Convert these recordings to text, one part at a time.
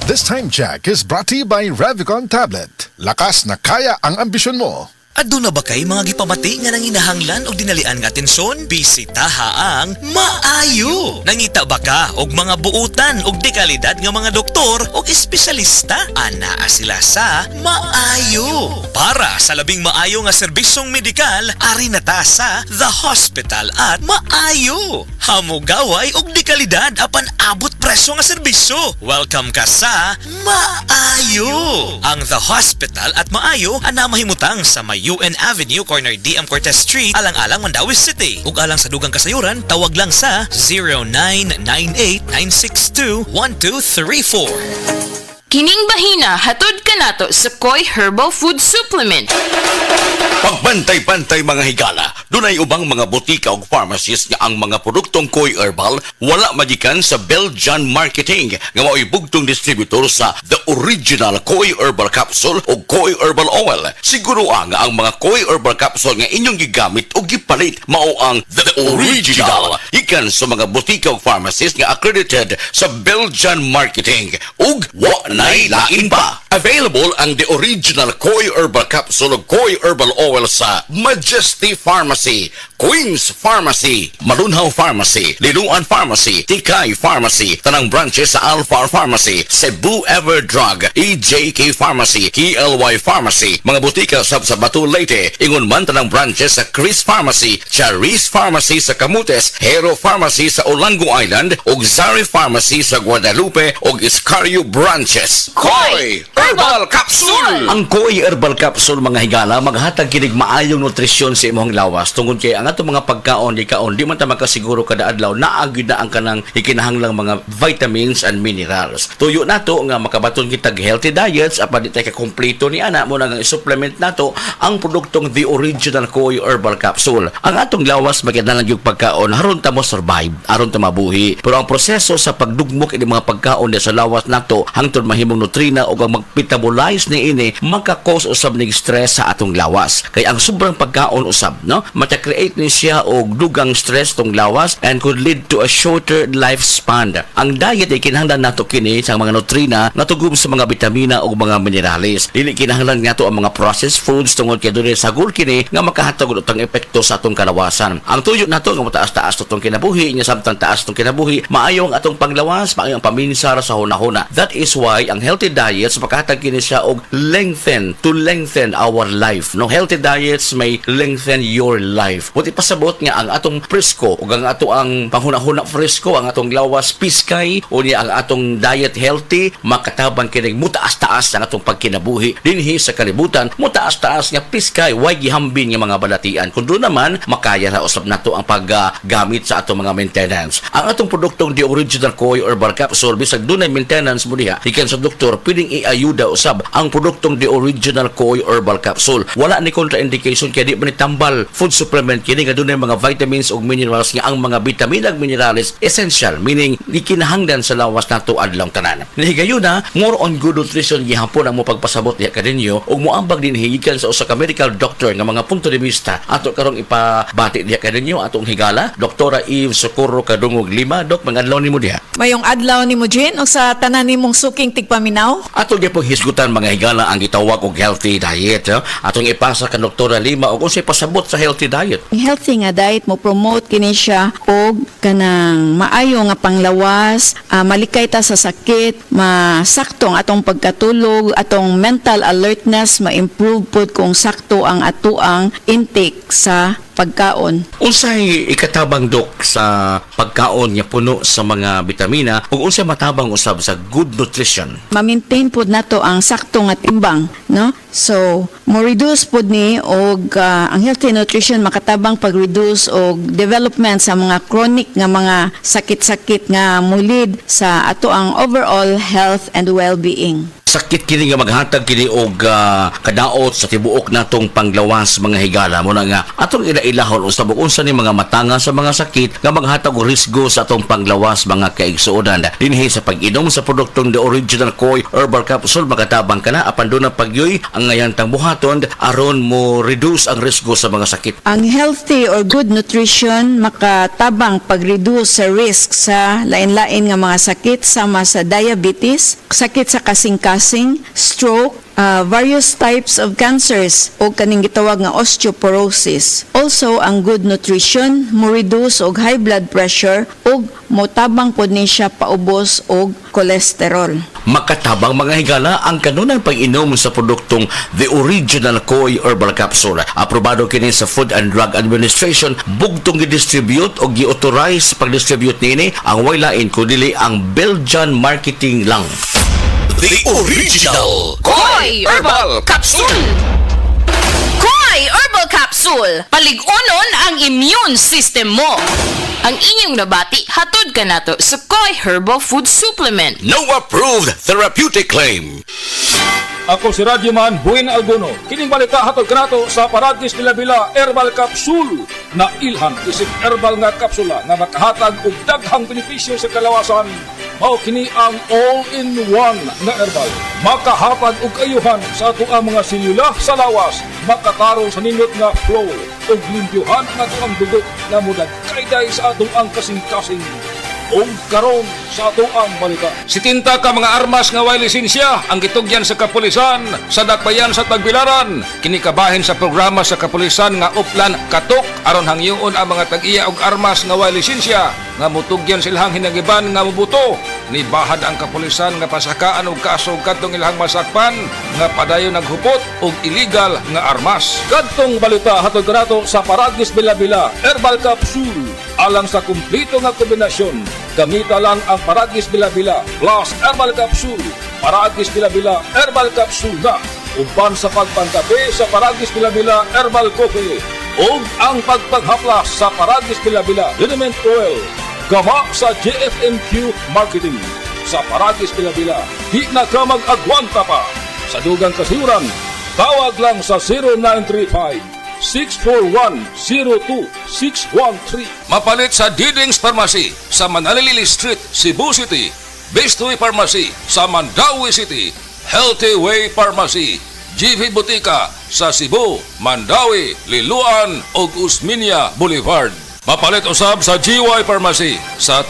This time check is brought to you by Revicon Tablet. Lakas na kaya ang ambisyon mo. Adto na ba kay mga gipamati nga nanginahanglan o dinalian nga atensyon? Bisitaha ang Maayo! Nangita ba ka og mga buutan og dekalidad nga mga doktor o espesyalista? Anaa sila sa Maayo! Para sa labing maayo nga serbisyong medikal, ari na ta sa The Hospital at Maayo! Hamugaway og dekalidad apan abot presyo nga serbisyo. Welcome ka sa Maayo! Ang The Hospital at Maayo ana mahimutang sa UN Avenue, corner DM Cortez Street, alang-alang Mandawi City. Ug alang sa dugang kasayuran, tawag lang sa 0998-962-1234. Kining bahina hatod kanato sa Koi Herbal Food Supplement. Pagbantay-bantay mga higala, dunay ubang mga botika ug pharmacies nga ang mga produktong Koi Herbal wala magikan sa Belgian Marketing nga mao'y bugtong distributor sa The Original Koi Herbal Capsule o Koi Herbal Oil. Siguro ang mga Koi Herbal Capsule nga inyong gigamit o gipalit mao ang The Original. Ikan sa mga botika ug pharmacies nga accredited sa Belgian Marketing ug nay lain pa. Available ang The Original Koi Herbal Capsule o Koi Herbal Oil sa Majesty Pharmacy, Queen's Pharmacy, Malunhaw Pharmacy, Linuan Pharmacy, Tikay Pharmacy, tanang branches sa Alpha Pharmacy, Cebu Everdrug, EJK Pharmacy, KLY Pharmacy, mga butika sa Batu Leyte, ingon man tanang branches sa Chris Pharmacy, Charis Pharmacy sa Camotes, Hero Pharmacy sa Olango Island, ug Zari Pharmacy sa Guadalupe ug Iscario branches. Koi Herbal Capsule! Ang Koi Herbal Capsule mga higala maghatag kinig maayong nutrisyon sa imong lawas tungod kay ang atong mga pagkaon di man ta makasiguro kada adlaw naagid na ang kanang ikinahanglang mga vitamins and minerals. Tuyo nato nga makabaton kita healthy diets apan di tay ka kompleto ni ana mo nang supplement nato ang produktong The Original Koi Herbal Capsule. Ang atong lawas magkinahanglan gyud pagkaon aron ta mo survive, aron ta mabuhi. Pero ang proseso sa pagdugmok ini mga pagkaon sa lawas nato hangtod mahimong nutrina o ang magmetabolize ni ini maka-cause usab ning stress sa atong lawas. Kay ang sobrang pagkaon usab no mata-create ni siya og dugang stress tong lawas and could lead to a shorter lifespan. Ang diet ay kinahanglan nato kini sa mga nutrina natugom sa mga bitamina o mga minerales. Dili kinahanglan nato ang mga processed foods tungod kay dunay sagol kini nga makahatag og utang epekto sa atong kalawasan. Ang tuyo nato nga mataas-taas tong kinabuhi nya samtang taas tong kinabuhi maayo ang atong panglawas, maayo ang paminsar sa hunahuna. That is why ang healthy diets makahatag kini siya og lengthen our life. No, healthy diets may lengthen your life. Buti pasabot nga ang atong presko ug ang ato ang panghuna-huna presko, ang atong lawas piskay o niya ang atong diet healthy makatabang kini mutaas-taas ang atong pagkinabuhi dinhi sa kalibutan. Mutaas-taas nga piskay way gihambin nga mga balatian. Kun doon naman makaya ra usab nato ang paggamit sa atong mga maintenance. Ang atong produktong The Original Koi Herbal Capsule bisag dunay maintenance mo diha ikan sa doktor pwedeng iayuda usab ang produktong The Original Koi Herbal Capsule. Wala ni contraindication kaya di ba ni tambal food supplement kini nga dunay mga vitamins ug minerals nga ang mga vitamina ug minerals essential meaning di kinahanglan sa lawas nato adlaw tanan. Nihigayon na more on good nutrition gihapon ang mo pagpasabot diha kadinyo ug moambag din higikan sa usa ka medical doctor nga mga punto de vista ato karong ipabati diha kadinyo atong higala Doktora Eve Socorro Kadungog Lima. Dok, mga adlaw nimo diha. Mayong adlaw nimo Jean o sa tanan nimong suking tigpaminaw? Ato gyapon hisgutan mga higala ang gitawag og healthy diet. Atong ipasa ka Doktora Lima og unsay pasabot sa healthy diet. Ang healthy nga diet mo promote kini siya og kanang maayo nga panglawas, malikay ta sa sakit, masakto ang atong pagkatulog, atong mental alertness ma-improve pod kung sakto ang atuang intake sa pagkaon. Unsay ikatabang dok sa pagkaon nga puno sa mga bitamina ug unsay matabang usab sa good nutrition? Ma-maintain pod nato ang sakto nga timbang, no? So, mo reduce pod ni og ang healthy nutrition makatabang pag-reduce og development sa mga chronic nga mga sakit-sakit nga mulid sa ato ang overall health and well-being. sakit kini nga maghatag kini og kadaot sa tibuok natong panglawas mga higala mo na nga atong ilailahon usab unsa ni mga matanga sa mga sakit nga maghatag og risgo sa atong panglawas mga kaigsuonan dinhi sa pag-inom sa produktong The Original Koi Herbal Capsule makatabang kana apan do na pagyoy ang ngayantang buhaton aron mo reduce ang risgo sa mga sakit. Ang healthy or good nutrition makatabang pag-reduce sa risk sa lain-lain nga mga sakit sama sa diabetes, sakit sa kasing-kasing, stroke, various types of cancers o kaning gitawag nga osteoporosis. Also, ang good nutrition mo reduce og high blood pressure ug motabang pod ni siya paubos og cholesterol. Makatabang mga higala ang kanunang pag-inom sa produktong The Original Koi Herbal Capsule. Aprobado kini sa Food and Drug Administration, bugtong gi-distribute o gi-authorize pag-distribute nini ang waylain kundi ang Belgian marketing lang. The Original Koi Herbal Capsule! Koi Herbal Capsule! Paligunon ang immune system mo! Ang inyong nabati, hatod ka nato sa Koi Herbal Food Supplement. No approved therapeutic claim. Ako si Radyoman Buin Alguno. Kining balita hatod kanato sa Paradis Bila-Bila Herbal Capsule na ilhan isip herbal nga kapsula nga makahatag og daghang benepisyo sa kalawasan. Mao kini ang all-in-one nga herbal. Makahatag og ayuhan sa ato ang mga selula sa lawas, makatarong sa nindot nga flow ug limpyuhan nga ato ang dugo nga mudagkayday sa ato ang kasing-kasing. O karon sa ato ang balita. Sitinta ka mga armas nga way lisensya ang gitugyan sa kapulisan sa dakbayan sa Tagbilaran. Kinikabahin sa programa sa kapulisan nga uplan katok aron hangyoon ang mga tag-iya og armas nga way lisensya nga mutugyan silhang hinagiban nga mubuto. Nibahad ang kapulisan nga pasakaan og kaso kadtong ilhang masakpan nga padayon naghupot og illegal nga armas. Kadtong balita hatod kanato sa Paradis Bila-Bila Herbal Capsule alang sa kumplito nga kombinasyon. Gamita lang ang Paradis Bila-Bila plus Herbal Capsule. Paradis Bila-Bila Herbal Capsule na uban sa pagpangkape sa Paradis Bila-Bila Herbal Coffee o ang pagpaghaplas sa Paradis Bila-Bila Liniment Oil. Gama sa JFMQ Marketing. Sa Paradis Bila-Bila, di na ka mag-agwanta pa. Sa dugang kasiuran, tawag lang sa 0935-641-02613. Mapalit sa Diding's Pharmacy sa Manalili Street, Cebu City. Bestway Pharmacy sa Mandawi City. Healthy Way Pharmacy, GV Butika sa Cebu, Mandawi, Liloan ug Usmeña Boulevard. Mapalit usab sa GY Pharmacy sa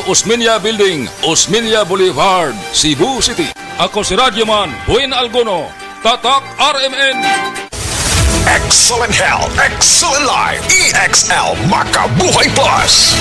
Usmeña Building, Usmeña Boulevard, Cebu City. Ako si Radyoman Buin Alguno, Tatak RMN. Excellent health, excellent life. EXL Makabuhay Plus.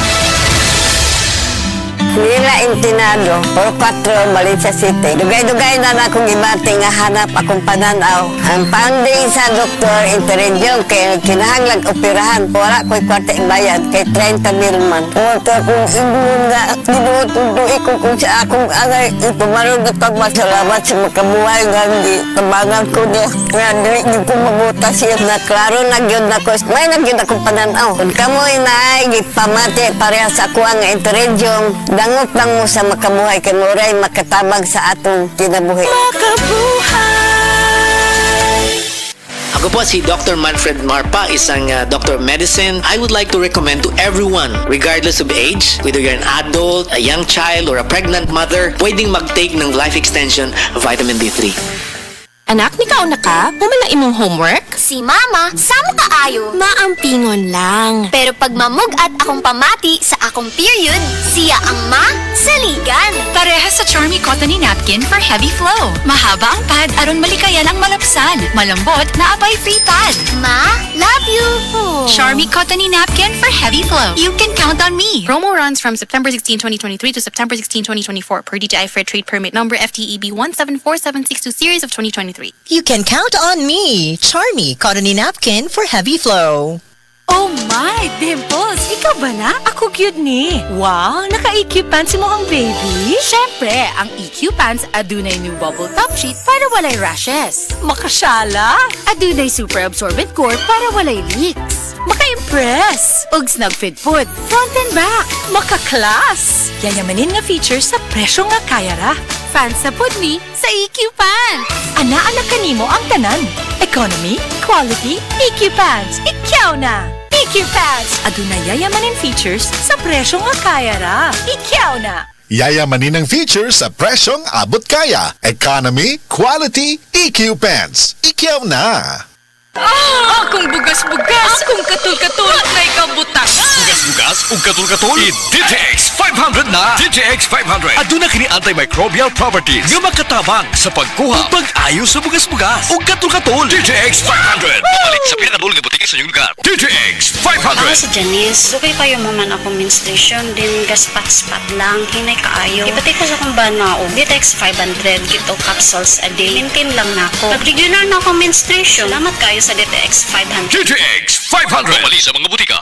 Nila Intinado, Puro 4, Valencia City. Dugay-dugay na akong ibati nga hanap akong pananaw. Ang panding sa doktor, interenjong kay kinahanglang operahan. Wala ko'y kwarte bayad kay 30,000 man. Pumunta akong ibulong nga, dinutuloy ko kung sa akong agay. Ipumarong na pagmasalamat sa makabuhay nga hindi. Tabangan ko niya. Nga hindi ko mabuta siya na klaro nagyod ako. May nagyod akong pananaw. Kung kamoy na ay pamati pareha sa ako ang interenjong dangot lang mo sa makabuhay kay muray makatabag sa atong kinabuhi. Ako po si Dr. Manfred Marpa, isang Doctor of Medicine. I would like to recommend to everyone, regardless of age, whether you're an adult, a young child, or a pregnant mother, pwedeng mag-take ng life extension vitamin D3. Anak, ni kauna ka? Pumala imong homework? Si Mama, sama ka ayo. Maampingon lang. Pero pag mamug at akong pamati sa akong period, siya ang saligan. Parehas sa Charmy Cottony Napkin for heavy flow. Mahaba ang pad aron malikayan ang malapsan. Malambot na abay free pad. Ma, love you. Charmy Cottony Napkin for heavy flow. You can count on me. Promo runs from September 16, 2023 to September 16, 2024 per DTI Fair Trade Permit number FTEB 174762 series of 2023. You can count on me. Charmy Cottony Napkin for heavy flow. Oh my, Dimples! Ikaw ba na? Ako cute ni. Wow, naka-EQ pants mo ang baby? Syempre, ang EQ Pants adunay new bubble top sheet para walay rashes. Makasyala! Adunay super absorbent core para walay leaks. Maka-impress! Ug snag-fit food, front and back, maka-class! Yayamanin nga features sa presyo nga kaya ra. Fans sa food ni sa EQ Pants! Ana-anak kanimo ang tanan. Economy, quality, EQ Pants. Ikyaw na! EQ Pants! Aduna yayamanin features sa presyo nga kaya ra. Ikyaw na! Yayamanin ang features sa presyong abot kaya. Economy, quality, EQ Pants. Ikyaw na! Akong bugas-bugas, akong katul-katul, may kabutas. Bugas-bugas ug katul-katul. I-DTX 500 na. DTX 500. Aduna kini antimicrobial properties nga makatabang sa pagkuha ug pag-ayo sa bugas-bugas ug katul-katul. DTX 500. Balik sa pinakadulong nga butika sa inyong lugar. DTX 500. Ako si Janice, okay kayo maman ako menstruation, din gaspat-spat lang, hinay kaayo. Ipati ko sa kung ba na o, DTX 500, gito capsules a day. Maintain lang na ako. Pag-regular na ako menstruation, salamat kayo sa DTX 500. DTX 500. Balik sa mga butika.